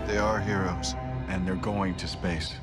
They are heroes. And they're going to space.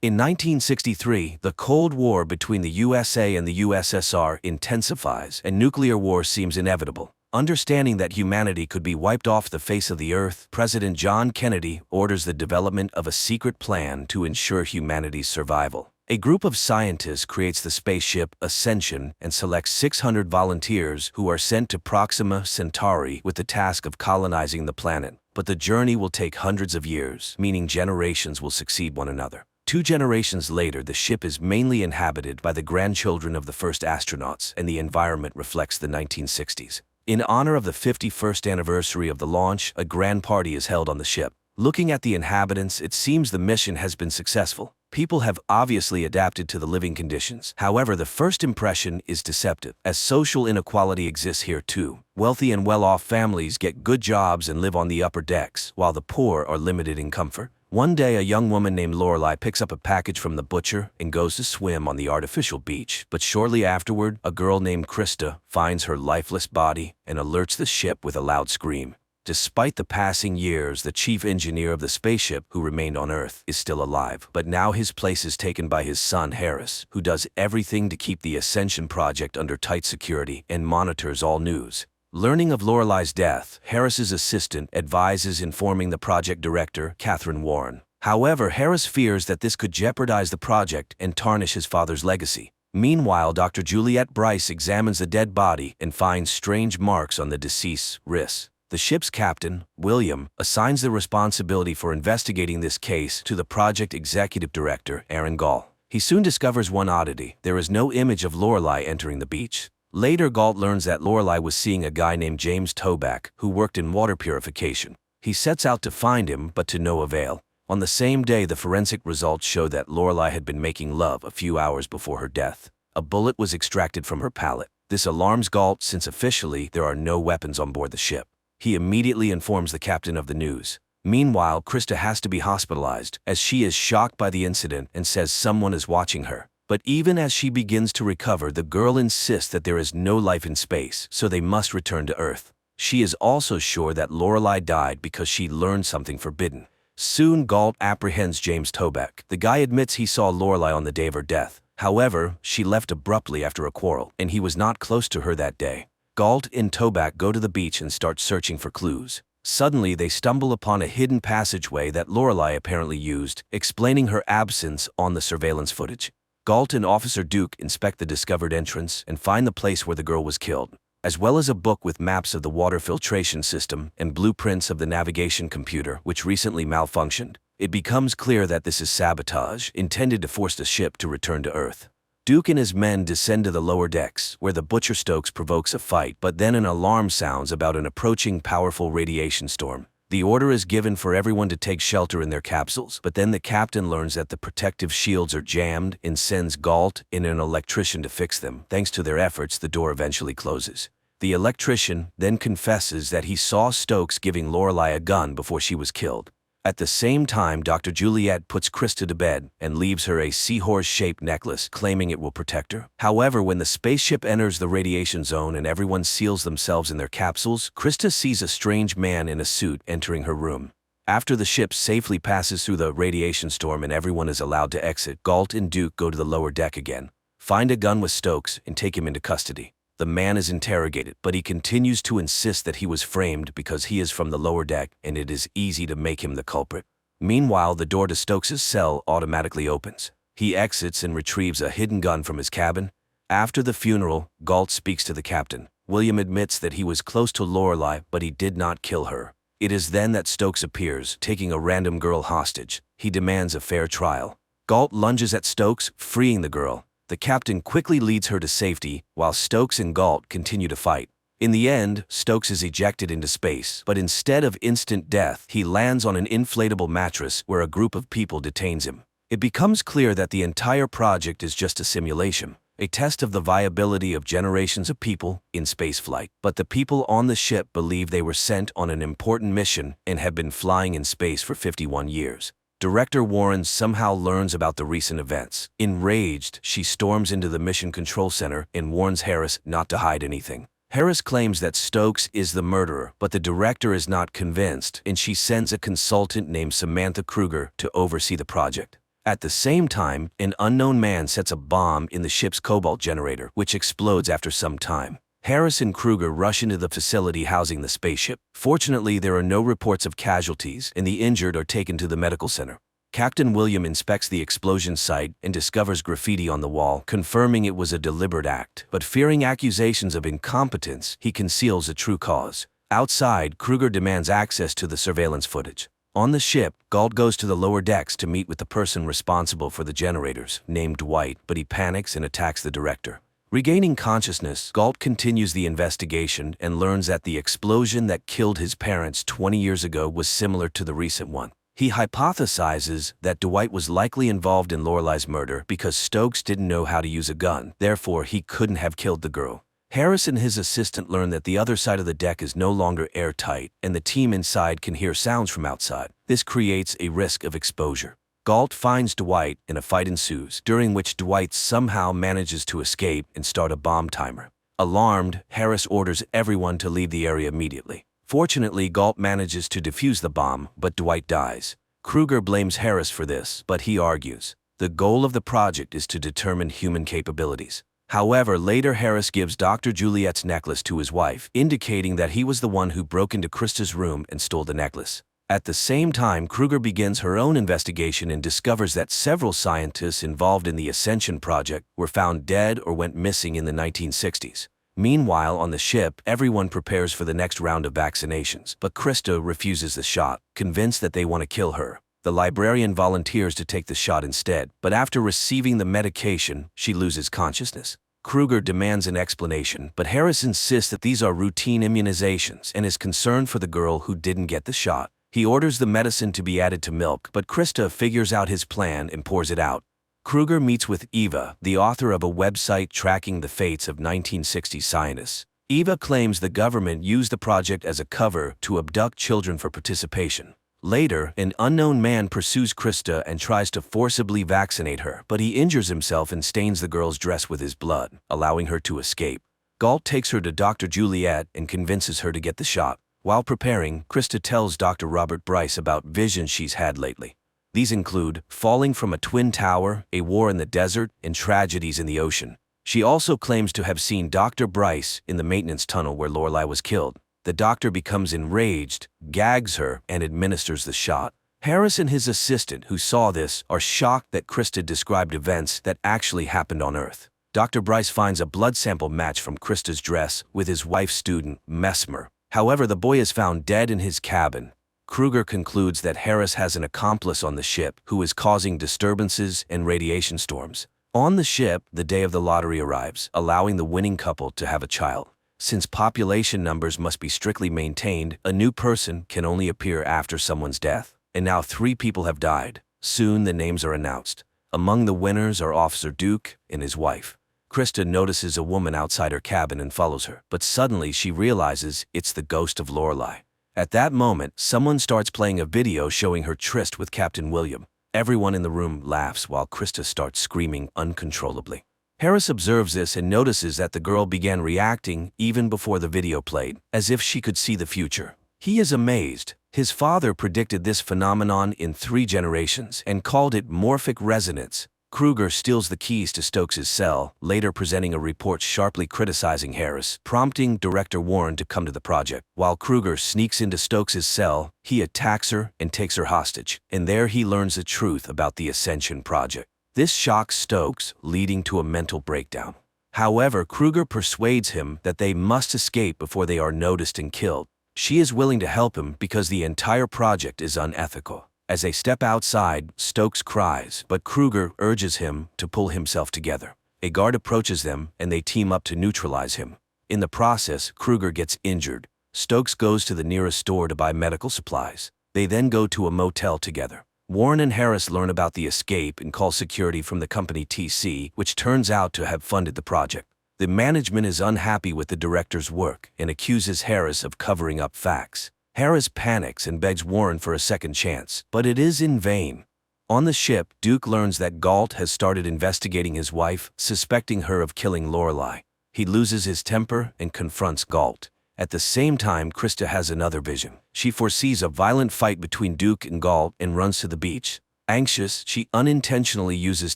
In 1963, the Cold War between the USA and the USSR intensifies, and nuclear war seems inevitable. Understanding that humanity could be wiped off the face of the Earth, President John Kennedy orders the development of a secret plan to ensure humanity's survival. A group of scientists creates the spaceship Ascension and selects 600 volunteers who are sent to Proxima Centauri with the task of colonizing the planet. But the journey will take hundreds of years, meaning generations will succeed one another. 2 generations later, the ship is mainly inhabited by the grandchildren of the first astronauts, and the environment reflects the 1960s. In honor of the 51st anniversary of the launch, a grand party is held on the ship. Looking at the inhabitants, it seems the mission has been successful. People have obviously adapted to the living conditions. However, the first impression is deceptive, as social inequality exists here too. Wealthy and well-off families get good jobs and live on the upper decks, while the poor are limited in comfort. One day, a young woman named Lorelai picks up a package from the butcher and goes to swim on the artificial beach. But shortly afterward, a girl named Krista finds her lifeless body and alerts the ship with a loud scream. Despite the passing years, the chief engineer of the spaceship, who remained on Earth, is still alive. But now his place is taken by his son, Harris, who does everything to keep the Ascension project under tight security and monitors all news. Learning of Lorelai's death, Harris's assistant advises informing the project director, Catherine Warren. However, Harris fears that this could jeopardize the project and tarnish his father's legacy. Meanwhile, Dr. Juliette Bryce examines the dead body and finds strange marks on the deceased's wrists. The ship's captain, William, assigns the responsibility for investigating this case to the project executive director, Aaron Gall. He soon discovers one oddity: there is no image of Lorelai entering the beach. Later, Galt learns that Lorelai was seeing a guy named James Toback, who worked in water purification. He sets out to find him, but to no avail. On the same day, the forensic results show that Lorelai had been making love a few hours before her death. A bullet was extracted from her palate. This alarms Galt, since officially there are no weapons on board the ship. He immediately informs the captain of the news. Meanwhile, Krista has to be hospitalized, as she is shocked by the incident and says someone is watching her. But even as she begins to recover, the girl insists that there is no life in space, so they must return to Earth. She is also sure that Lorelai died because she learned something forbidden. Soon, Galt apprehends James Toback. The guy admits he saw Lorelai on the day of her death. However, she left abruptly after a quarrel, and he was not close to her that day. Galt and Toback go to the beach and start searching for clues. Suddenly, they stumble upon a hidden passageway that Lorelai apparently used, explaining her absence on the surveillance footage. Galt and Officer Duke inspect the discovered entrance and find the place where the girl was killed, as well as a book with maps of the water filtration system and blueprints of the navigation computer, which recently malfunctioned. It becomes clear that this is sabotage, intended to force the ship to return to Earth. Duke and his men descend to the lower decks, where the Butcher Stokes provokes a fight, but then an alarm sounds about an approaching powerful radiation storm. The order is given for everyone to take shelter in their capsules, but then the captain learns that the protective shields are jammed and sends Galt and an electrician to fix them. Thanks to their efforts, the door eventually closes. The electrician then confesses that he saw Stokes giving Lorelai a gun before she was killed. At the same time, Dr. Juliette puts Krista to bed and leaves her a seahorse-shaped necklace, claiming it will protect her. However, when the spaceship enters the radiation zone and everyone seals themselves in their capsules, Krista sees a strange man in a suit entering her room. After the ship safely passes through the radiation storm and everyone is allowed to exit, Galt and Duke go to the lower deck again, find a gun with Stokes, and take him into custody. The man is interrogated, but he continues to insist that he was framed because he is from the lower deck and it is easy to make him the culprit. Meanwhile, the door to Stokes' cell automatically opens. He exits and retrieves a hidden gun from his cabin. After the funeral, Galt speaks to the captain. William admits that he was close to Lorelai, but he did not kill her. It is then that Stokes appears, taking a random girl hostage. He demands a fair trial. Galt lunges at Stokes, freeing the girl. The captain quickly leads her to safety, while Stokes and Galt continue to fight. In the end, Stokes is ejected into space, but instead of instant death, he lands on an inflatable mattress where a group of people detains him. It becomes clear that the entire project is just a simulation, a test of the viability of generations of people in spaceflight. But the people on the ship believe they were sent on an important mission and have been flying in space for 51 years. Director Warren somehow learns about the recent events. Enraged, she storms into the Mission Control Center and warns Harris not to hide anything. Harris claims that Stokes is the murderer, but the director is not convinced, and she sends a consultant named Samantha Kruger to oversee the project. At the same time, an unknown man sets a bomb in the ship's cobalt generator, which explodes after some time. Harris and Kruger rush into the facility housing the spaceship. Fortunately, there are no reports of casualties, and the injured are taken to the medical center. Captain William inspects the explosion site and discovers graffiti on the wall, confirming it was a deliberate act. But fearing accusations of incompetence, he conceals the true cause. Outside, Kruger demands access to the surveillance footage. On the ship, Galt goes to the lower decks to meet with the person responsible for the generators, named Dwight, but he panics and attacks the director. Regaining consciousness, Galt continues the investigation and learns that the explosion that killed his parents 20 years ago was similar to the recent one. He hypothesizes that Dwight was likely involved in Lorelai's murder because Stokes didn't know how to use a gun, therefore he couldn't have killed the girl. Harris and his assistant learn that the other side of the deck is no longer airtight, and the team inside can hear sounds from outside. This creates a risk of exposure. Galt finds Dwight and a fight ensues, during which Dwight somehow manages to escape and start a bomb timer. Alarmed, Harris orders everyone to leave the area immediately. Fortunately, Galt manages to defuse the bomb, but Dwight dies. Kruger blames Harris for this, but he argues the goal of the project is to determine human capabilities. However, later Harris gives Dr. Juliet's necklace to his wife, indicating that he was the one who broke into Krista's room and stole the necklace. At the same time, Kruger begins her own investigation and discovers that several scientists involved in the Ascension project were found dead or went missing in the 1960s. Meanwhile, on the ship, everyone prepares for the next round of vaccinations, but Krista refuses the shot, convinced that they want to kill her. The librarian volunteers to take the shot instead, but after receiving the medication, she loses consciousness. Kruger demands an explanation, but Harris insists that these are routine immunizations and is concerned for the girl who didn't get the shot. He orders the medicine to be added to milk, but Krista figures out his plan and pours it out. Kruger meets with Eva, the author of a website tracking the fates of 1960s scientists. Eva claims the government used the project as a cover to abduct children for participation. Later, an unknown man pursues Krista and tries to forcibly vaccinate her, but he injures himself and stains the girl's dress with his blood, allowing her to escape. Galt takes her to Dr. Juliet and convinces her to get the shot. While preparing, Krista tells Dr. Robert Bryce about visions she's had lately. These include falling from a twin tower, a war in the desert, and tragedies in the ocean. She also claims to have seen Dr. Bryce in the maintenance tunnel where Lorelai was killed. The doctor becomes enraged, gags her, and administers the shot. Harris and his assistant, who saw this, are shocked that Krista described events that actually happened on Earth. Dr. Bryce finds a blood sample match from Krista's dress with his wife's student, Mesmer. However, the boy is found dead in his cabin. Kruger concludes that Harris has an accomplice on the ship who is causing disturbances and radiation storms. On the ship, the day of the lottery arrives, allowing the winning couple to have a child. Since population numbers must be strictly maintained, a new person can only appear after someone's death. And now 3 people have died. Soon the names are announced. Among the winners are Officer Duke and his wife. Krista notices a woman outside her cabin and follows her, but suddenly she realizes it's the ghost of Lorelai. At that moment, someone starts playing a video showing her tryst with Captain William. Everyone in the room laughs while Krista starts screaming uncontrollably. Harris observes this and notices that the girl began reacting even before the video played, as if she could see the future. He is amazed. His father predicted this phenomenon in 3 generations and called it morphic resonance. Kruger steals the keys to Stokes' cell, later presenting a report sharply criticizing Harris, prompting Director Warren to come to the project. While Kruger sneaks into Stokes' cell, he attacks her and takes her hostage, and there he learns the truth about the Ascension project. This shocks Stokes, leading to a mental breakdown. However, Kruger persuades him that they must escape before they are noticed and killed. She is willing to help him because the entire project is unethical. As they step outside, Stokes cries, but Kruger urges him to pull himself together. A guard approaches them, and they team up to neutralize him. In the process, Kruger gets injured. Stokes goes to the nearest store to buy medical supplies. They then go to a motel together. Warren and Harris learn about the escape and call security from the company TC, which turns out to have funded the project. The management is unhappy with the director's work and accuses Harris of covering up facts. Harris panics and begs Warren for a second chance, but it is in vain. On the ship, Duke learns that Galt has started investigating his wife, suspecting her of killing Lorelai. He loses his temper and confronts Galt. At the same time, Krista has another vision. She foresees a violent fight between Duke and Galt and runs to the beach. Anxious, she unintentionally uses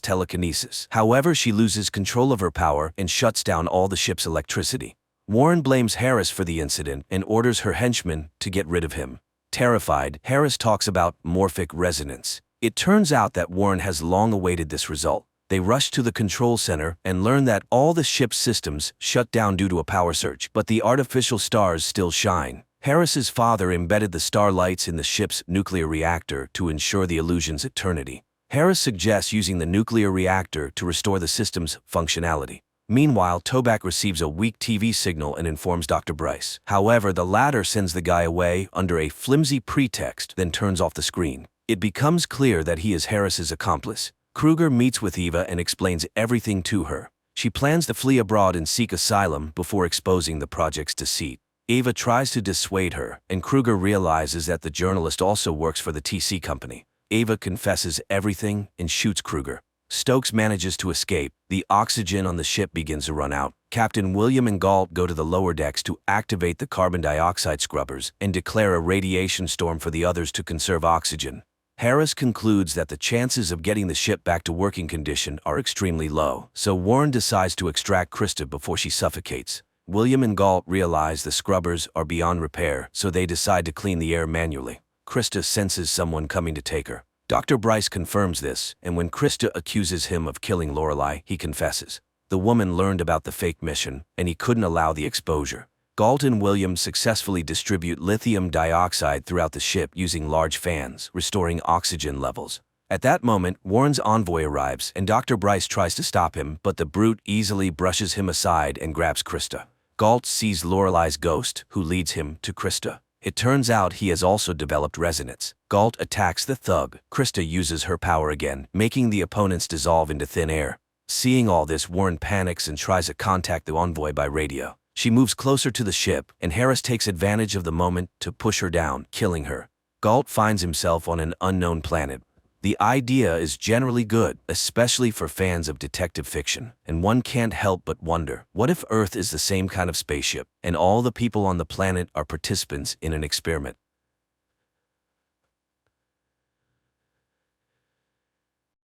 telekinesis. However, she loses control of her power and shuts down all the ship's electricity. Warren blames Harris for the incident and orders her henchmen to get rid of him. Terrified, Harris talks about morphic resonance. It turns out that Warren has long awaited this result. They rush to the control center and learn that all the ship's systems shut down due to a power surge, but the artificial stars still shine. Harris's father embedded the starlights in the ship's nuclear reactor to ensure the illusion's eternity. Harris suggests using the nuclear reactor to restore the system's functionality. Meanwhile, Toback receives a weak TV signal and informs Dr. Bryce. However, the latter sends the guy away under a flimsy pretext, then turns off the screen. It becomes clear that he is Harris's accomplice. Kruger meets with Eva and explains everything to her. She plans to flee abroad and seek asylum before exposing the project's deceit. Eva tries to dissuade her, and Kruger realizes that the journalist also works for the TC company. Eva confesses everything and shoots Kruger. Stokes manages to escape. The oxygen on the ship begins to run out. Captain William and Galt go to the lower decks to activate the carbon dioxide scrubbers and declare a radiation storm for the others to conserve oxygen. Harris concludes that the chances of getting the ship back to working condition are extremely low, so Warren decides to extract Krista before she suffocates. William and Galt realize the scrubbers are beyond repair, so they decide to clean the air manually. Krista senses someone coming to take her. Dr. Bryce confirms this, and when Krista accuses him of killing Lorelei, he confesses. The woman learned about the fake mission, and he couldn't allow the exposure. Galt and William successfully distribute lithium dioxide throughout the ship using large fans, restoring oxygen levels. At that moment, Warren's envoy arrives, and Dr. Bryce tries to stop him, but the brute easily brushes him aside and grabs Krista. Galt sees Lorelei's ghost, who leads him to Krista. It turns out he has also developed resonance. Galt attacks the thug. Krista uses her power again, making the opponents dissolve into thin air. Seeing all this, Warren panics and tries to contact the envoy by radio. She moves closer to the ship, and Harris takes advantage of the moment to push her down, killing her. Galt finds himself on an unknown planet. The idea is generally good, especially for fans of detective fiction, and one can't help but wonder, what if Earth is the same kind of spaceship, and all the people on the planet are participants in an experiment?